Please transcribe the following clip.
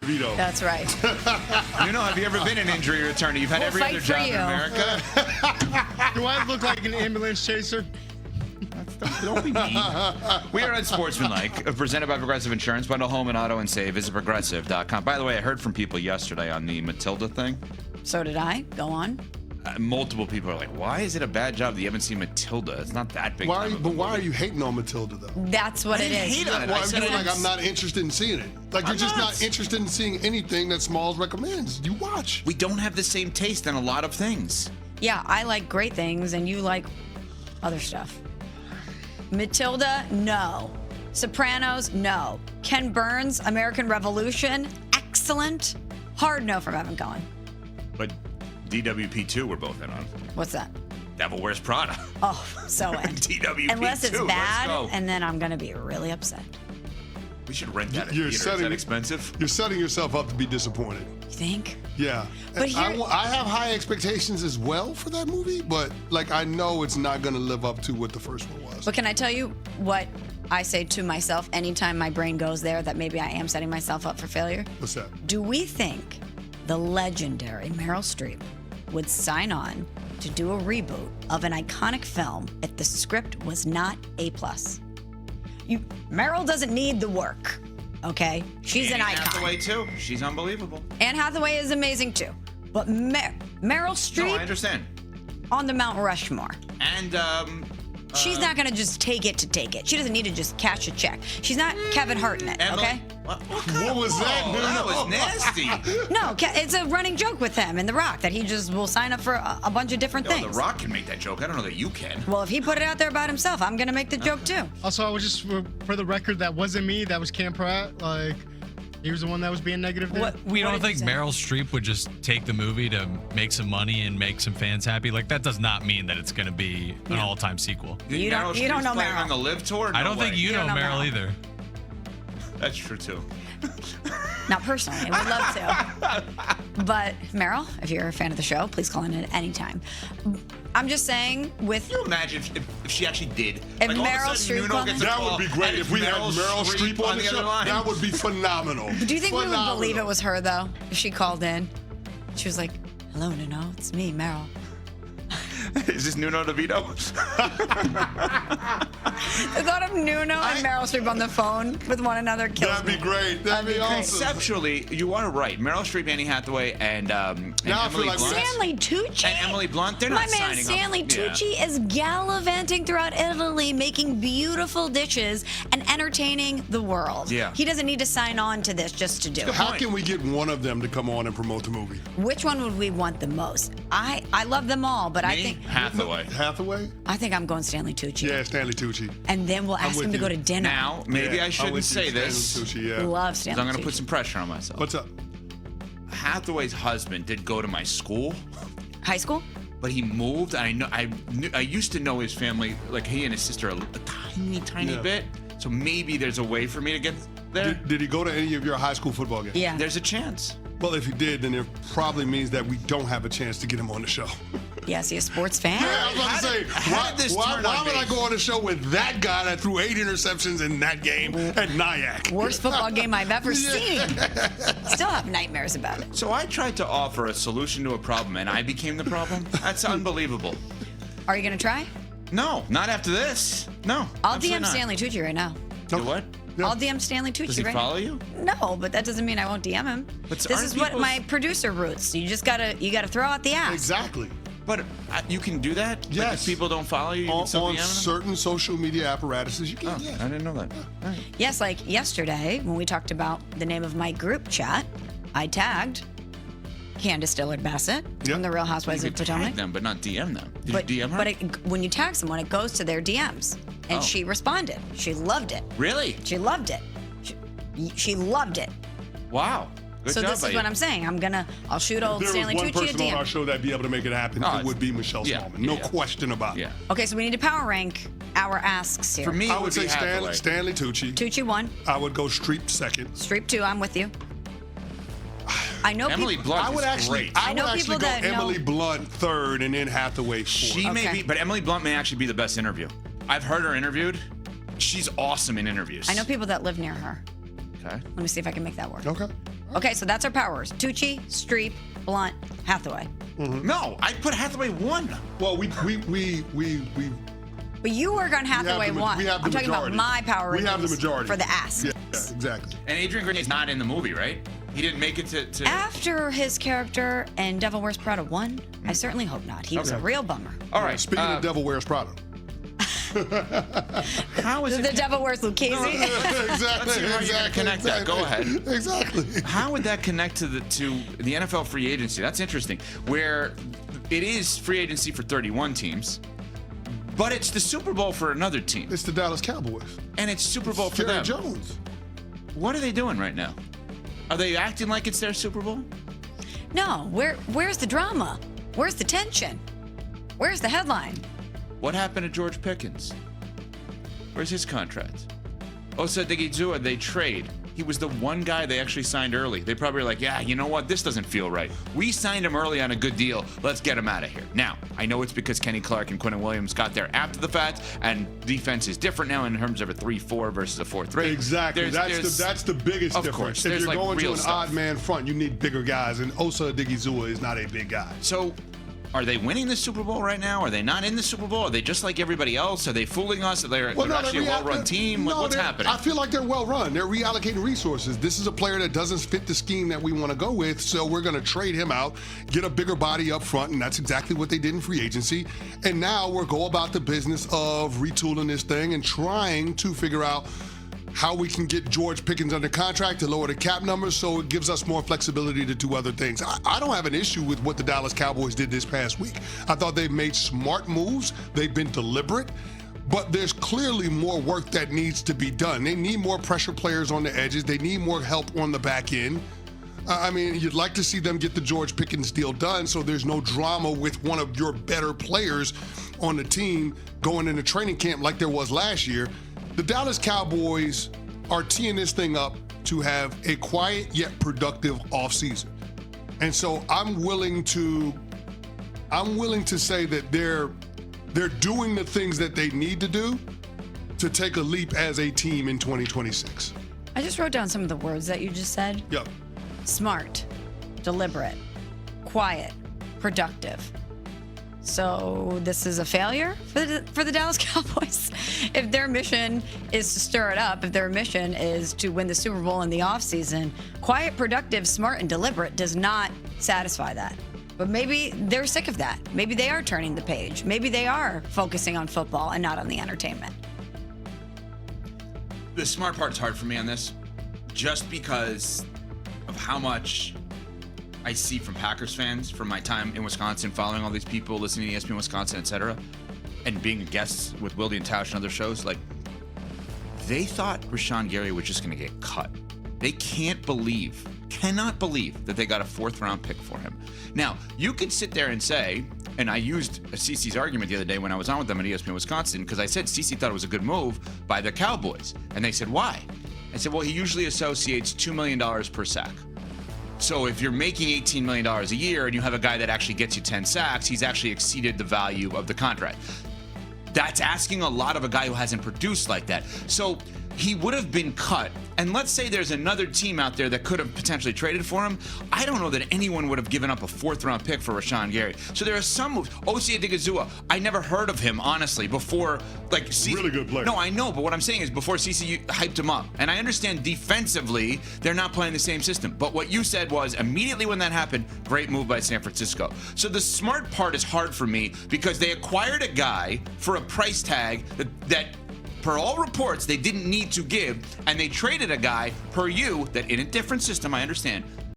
Vito. That's right. Have you ever been an injury returner? You've had every other job in America. Do I look like an ambulance chaser? Don't be mean. We are Unsportsmanlike, presented by Progressive Insurance. Bundle home and auto and save. Visit progressive.com. By the way, I heard from people yesterday on the Matilda thing. So did I. Go on. Multiple people are like, why is it a bad job that you haven't seen Matilda? It's not that big. Why are you hating on Matilda, though? That's what it is. Hate on it. Why are you like, I'm not interested in seeing it? Like, you're just not interested in seeing anything that Smalls recommends. You watch. We don't have the same taste in a lot of things. Yeah, I like great things, and you like other stuff. Matilda, no. Sopranos, no. Ken Burns, American Revolution, excellent. Hard no from Evan Cohen. But DWP2 we're both in on. What's that? Devil Wears Prada. Oh, so in. DWP2. Unless it's Let's bad, go. and then I'm going to be really upset. We should rent that at You're theater. Is that expensive? You're setting yourself up to be disappointed. You think? Yeah. But I have high expectations as well for that movie, but like I know it's not going to live up to what the first one was. But can I tell you what I say to myself anytime my brain goes there that maybe I am setting myself up for failure? What's that? Do we think the legendary Meryl Streep would sign on to do a reboot of an iconic film if the script was not A+? Meryl doesn't need the work, okay? She's an icon. Anne Hathaway, too. She's unbelievable. Anne Hathaway is amazing, too. But Meryl Streep No, I understand. on the Mount Rushmore. And, She's not going to just take it to take it. She doesn't need to just cash a check. She's not Kevin Hart in it, okay? What was that, dude? That was nasty. No, it's a running joke with him and The Rock that he just will sign up for a bunch of different things. The Rock can make that joke. I don't know that you can. Well, if he put it out there about himself, I'm going to make the joke too. Also, I was just, for the record, that wasn't me. That was Cam Pratt. Like, he was the one that was being negative there. We don't did think you say? Meryl Streep would just take the movie to make some money and make some fans happy. Like, that does not mean that it's going to be an all-time sequel. You don't know playing Meryl. on the Live tour? No I don't way. think you know don't know Meryl Meryl. either. That's true too. Not personally. I would love to. But Meryl, if you're a fan of the show, please call in at any time. I'm just saying with... Can you imagine if she actually did? If all of a Meryl sudden, Streep Nuno called gets in? a That call, would be great and if we had Meryl Streep on the other show. line. That would be phenomenal. Do you think we would Phenomenal. believe it was her, though, if she called in? She was like, hello, Nuno. It's me, Meryl. Is this Nuno DeVito? The thought of Nuno and Meryl Streep on the phone with one another kills That'd be me. great. That'd be awesome. Conceptually, you are right. Meryl Streep, Annie Hathaway, and Now I feel Emily like Blunt. Stanley Tucci? And Emily Blunt, they're not My man signing Stanley up. Yeah. Tucci is gallivanting throughout Italy, making beautiful dishes and entertaining the world. Yeah. He doesn't need to sign on to this just to do it. How can we get one of them to come on and promote the movie? Which one would we want the most? I love them all, but I Me? think Hathaway? I'm going Stanley Tucci. Yeah, Stanley Tucci. And then we'll ask with him to you. go to dinner. Now, maybe Yeah, I I'm shouldn't with you, say this. Stanley Tucci, yeah. Love 'Cause Stanley I'm going to Tucci. put some pressure on myself. What's up? Hathaway's husband did go to my school, High school? but he moved. And I used to know his family, like he and his sister, a tiny Yeah. bit. So maybe there's a way for me to get there. Did he go to any of your high school football games? Yeah. There's a chance. Well, if he did, then it probably means that we don't have a chance to get him on the show. Yeah, is he a sports fan? Yeah, I was about to say, how did this why turn on would me? I go on a show with that guy that threw 8 interceptions in that game at Nyack? Worst football game I've ever seen. Still have nightmares about it. So I tried to offer a solution to a problem, and I became the problem. That's unbelievable. Are you going to try? No, not after this. No. I'll absolutely DM not. Stanley Tucci right now. Do what? Yeah. I'll DM Stanley Tucci Does he right follow now. you? No, but that doesn't mean I won't DM him. But This aren't is what people's- my producer roots. You just gotta throw out the ass. Exactly. But you can do that? Like, Yes. if people don't follow you, you can On still DM them? certain social media apparatuses, you can. Oh, yeah. I didn't know that. All right. Yes, like yesterday when we talked about the name of my group chat, I tagged Candace Dillard Bassett Yep. from the Real Housewives You of could tag Potomac. them, but not DM them. Did But, you DM her? but when you tag someone, it goes to their DMs, and Oh. she responded. She loved it. Really? She loved it. She loved it. Wow. Good So job this by is you. what I'm saying. I'll shoot old If there Stanley was one Tucci a person on our DM. show that'd be able to make it happen, Oh, it it's- would be Michelle yeah, Smallman. No yeah. question about it. Yeah. Okay, so we need to power rank our asks here. For me, I it would would say be Hathaway. Stanley Tucci. Tucci 1, I would go Streep second. Streep 2, I'm with you. I know Emily people, Blunt I would is actually, great. I I know would people actually go that know- Emily Blunt third and then Hathaway fourth. She may Okay. be, but Emily Blunt may actually be the best interview. I've heard her interviewed. She's awesome in interviews. I know people that live near her. Okay. Let me see if I can make that work. Okay. Okay, so that's our powers. Tucci, Streep, Blunt, Hathaway. No, I put Hathaway 1. Well, we But you work on Hathaway we 1. have the I'm talking about majority. my power We have the rankings majority for the ass. Yeah, exactly. And Adrian Grande's not in the movie, right? He didn't make it to After his character in Devil Wears Prada 1, I certainly hope not. He was a real bummer. All right. Speaking of Devil Wears Prada. How is The it? Devil Wears Lucchese. Exactly. see how you're gonna connect that. Go ahead. Exactly. How would that connect to the NFL free agency? That's interesting. Where it is free agency for 31 teams, but it's the Super Bowl for another team, It's the Dallas Cowboys. and it's Super Bowl for Jerry them. Jones. What are they doing right now? Are they acting like it's their Super Bowl? No, where's the drama? Where's the tension? Where's the headline? What happened to George Pickens? Where's his contract? Osa Odighizuwa, they trade. He was the one guy they actually signed early. They probably were like, yeah, you know what? This doesn't feel right. We signed him early on a good deal. Let's get him out of here. Now, I know it's because Kenny Clark and Quinnen Williams got there after the fact, and defense is different now in terms of a 3-4 versus a 4-3. Exactly. That's the biggest of difference. course, If there's, you're like, going to real an stuff. odd man front, you need bigger guys, and Osa Odighizuwa is not a big guy. So, are they winning the Super Bowl right now? Are they not in the Super Bowl? Are they just like everybody else? Are they fooling us? They're actually a well-run team? What's happening? I feel like they're well-run. They're reallocating resources. This is a player that doesn't fit the scheme that we want to go with, so we're going to trade him out, get a bigger body up front, and that's exactly what they did in free agency. And now we're go about the business of retooling this thing and trying to figure out how we can get George Pickens under contract to lower the cap numbers so it gives us more flexibility to do other things. I don't have an issue with what the Dallas Cowboys did this past week. I thought they've made smart moves. They've been deliberate. But there's clearly more work that needs to be done. They need more pressure players on the edges. They need more help on the back end. I mean, you'd like to see them get the George Pickens deal done so there's no drama with one of your better players on the team going into training camp like there was last year. The Dallas Cowboys are teeing this thing up to have a quiet yet productive offseason. And so I'm willing to say that they're doing the things that they need to do to take a leap as a team in 2026. I just wrote down some of the words that you just said. Yep. Smart, deliberate, quiet, productive. So this is a failure for the Dallas Cowboys. If their mission is to stir it up, if their mission is to win the Super Bowl in the offseason, quiet, productive, smart, and deliberate does not satisfy that. But maybe they're sick of that. Maybe they are turning the page. Maybe they are focusing on football and not on the entertainment. The smart part's hard for me on this, just because of how much I see from Packers fans from my time in Wisconsin, following all these people, listening to ESPN Wisconsin, etc., and being guests with Wilde and Tausch and other shows. Like, they thought Rashan Gary was just going to get cut. They cannot believe that they got a 4th-round pick for him. Now, you could sit there and say, and I used CeCe's argument the other day when I was on with them at ESPN Wisconsin, because I said CeCe thought it was a good move by the Cowboys. And they said, why? I said, well, he usually associates $2 million per sack. So if you're making $18 million a year and you have a guy that actually gets you 10 sacks, he's actually exceeded the value of the contract. That's asking a lot of a guy who hasn't produced like that. So he would have been cut. And let's say there's another team out there that could have potentially traded for him. I don't know that anyone would have given up a 4th-round pick for Rashan Gary. So there are some moves. Osa Odighizuwa, I never heard of him, honestly, before, like, CeCe. Really good player. No, I know, but what I'm saying is before CeCe hyped him up. And I understand defensively, they're not playing the same system. But what you said was, immediately when that happened, great move by San Francisco. So the smart part is hard for me because they acquired a guy for a price tag that per all reports, they didn't need to give, and they traded a guy, per you, that in a different system, I understand,